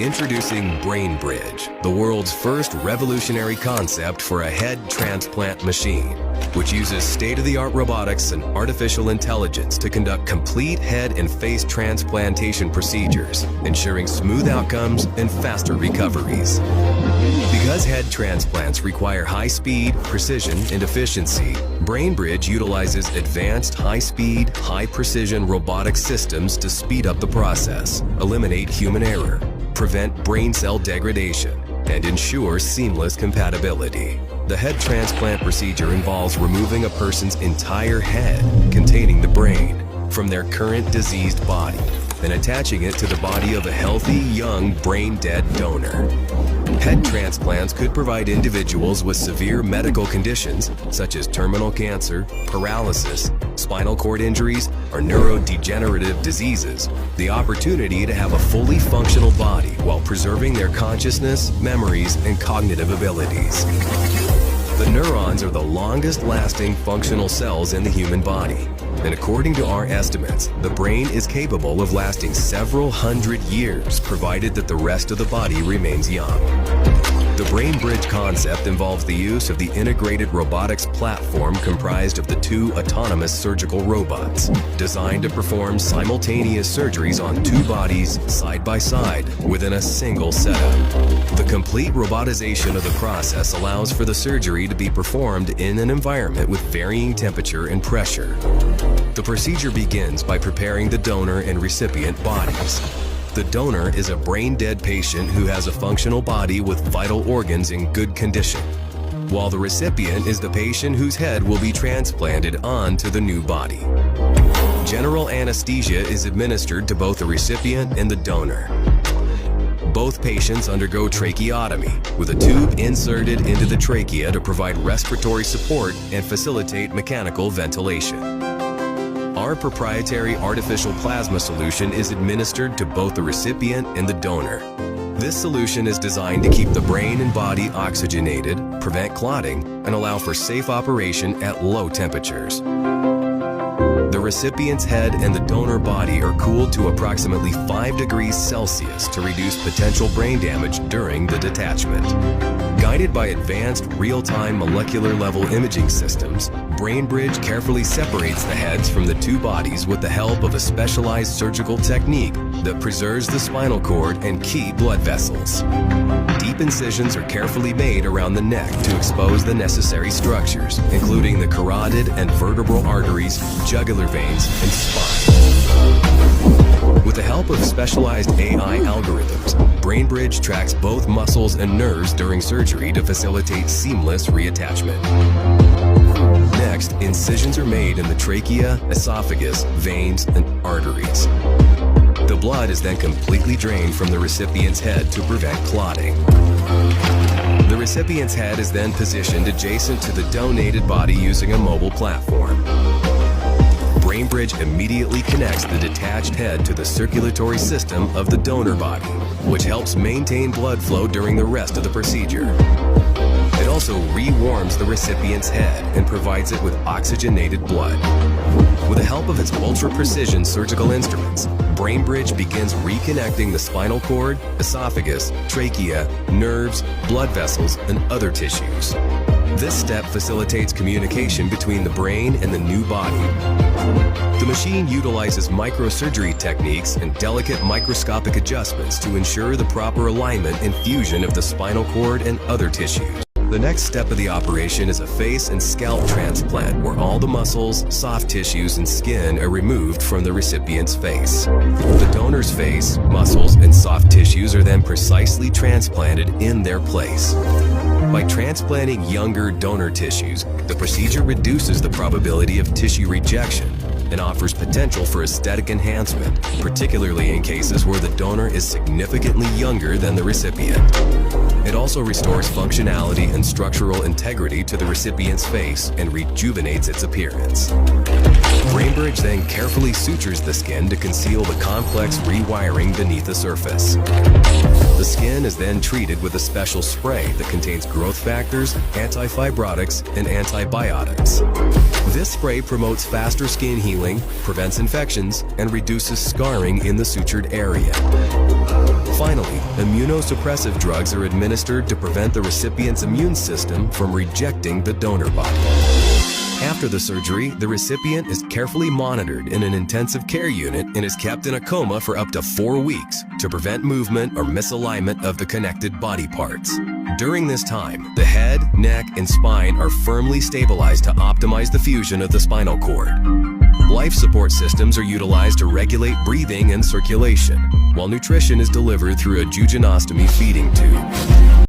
Introducing BrainBridge, the world's first revolutionary concept for a head transplant machine, which uses state-of-the-art robotics and artificial intelligence to conduct complete head and face transplantation procedures, ensuring smooth outcomes and faster recoveries. Because head transplants require high speed, precision, and efficiency, BrainBridge utilizes advanced high-speed, high-precision robotic systems to speed up the process, eliminate human error, prevent brain cell degradation, and ensure seamless compatibility. The head transplant procedure involves removing a person's entire head containing the brain from their current diseased body and attaching it to the body of a healthy, young, brain-dead donor. Head transplants could provide individuals with severe medical conditions such as terminal cancer, paralysis, spinal cord injuries, or neurodegenerative diseases the opportunity to have a fully functional body while preserving their consciousness, memories, and cognitive abilities. The neurons are the longest-lasting functional cells in the human body, and according to our estimates, the brain is capable of lasting several hundred years provided that the rest of the body remains young. The BrainBridge concept involves the use of the integrated robotics platform comprised of the two autonomous surgical robots, designed to perform simultaneous surgeries on two bodies side by side within a single setup. The complete robotization of the process allows for the surgery to be performed in an environment with varying temperature and pressure. The procedure begins by preparing the donor and recipient bodies. The donor is a brain-dead patient who has a functional body with vital organs in good condition, while the recipient is the patient whose head will be transplanted onto the new body. General anesthesia is administered to both the recipient and the donor. Both patients undergo tracheotomy, with a tube inserted into the trachea to provide respiratory support and facilitate mechanical ventilation. Our proprietary artificial plasma solution is administered to both the recipient and the donor. This solution is designed to keep the brain and body oxygenated, prevent clotting, and allow for safe operation at low temperatures. The recipient's head and the donor body are cooled to approximately 5 degrees Celsius to reduce potential brain damage during the detachment. Guided by advanced real-time molecular-level imaging systems, BrainBridge carefully separates the heads from the two bodies with the help of a specialized surgical technique that preserves the spinal cord and key blood vessels. Deep incisions are carefully made around the neck to expose the necessary structures, including the carotid and vertebral arteries, jugular veins, and spine. With the help of specialized AI algorithms, BrainBridge tracks both muscles and nerves during surgery to facilitate seamless reattachment. Next, incisions are made in the trachea, esophagus, veins, and arteries. The blood is then completely drained from the recipient's head to prevent clotting. The recipient's head is then positioned adjacent to the donated body using a mobile platform. BrainBridge immediately connects the detached head to the circulatory system of the donor body, which helps maintain blood flow during the rest of the procedure. It also re-warms the recipient's head and provides it with oxygenated blood. With the help of its ultra-precision surgical instruments, BrainBridge begins reconnecting the spinal cord, esophagus, trachea, nerves, blood vessels, and other tissues. This step facilitates communication between the brain and the new body. The machine utilizes microsurgery techniques and delicate microscopic adjustments to ensure the proper alignment and fusion of the spinal cord and other tissues. The next step of the operation is a face and scalp transplant where all the muscles, soft tissues, and skin are removed from the recipient's face. The donor's face, muscles, and soft tissues are then precisely transplanted in their place. By transplanting younger donor tissues, the procedure reduces the probability of tissue rejection and offers potential for aesthetic enhancement, particularly in cases where the donor is significantly younger than the recipient. It also restores functionality and structural integrity to the recipient's face and rejuvenates its appearance. BrainBridge Bainbridge then carefully sutures the skin to conceal the complex rewiring beneath the surface. The skin is then treated with a special spray that contains growth factors, antifibrotics, and antibiotics. This spray promotes faster skin healing, prevents infections, and reduces scarring in the sutured area. Finally, immunosuppressive drugs are administered to prevent the recipient's immune system from rejecting the donor body. After the surgery, the recipient is carefully monitored in an intensive care unit and is kept in a coma for up to 4 weeks to prevent movement or misalignment of the connected body parts. During this time, the head, neck, and spine are firmly stabilized to optimize the fusion of the spinal cord. Life support systems are utilized to regulate breathing and circulation, while nutrition is delivered through a jejunostomy feeding tube.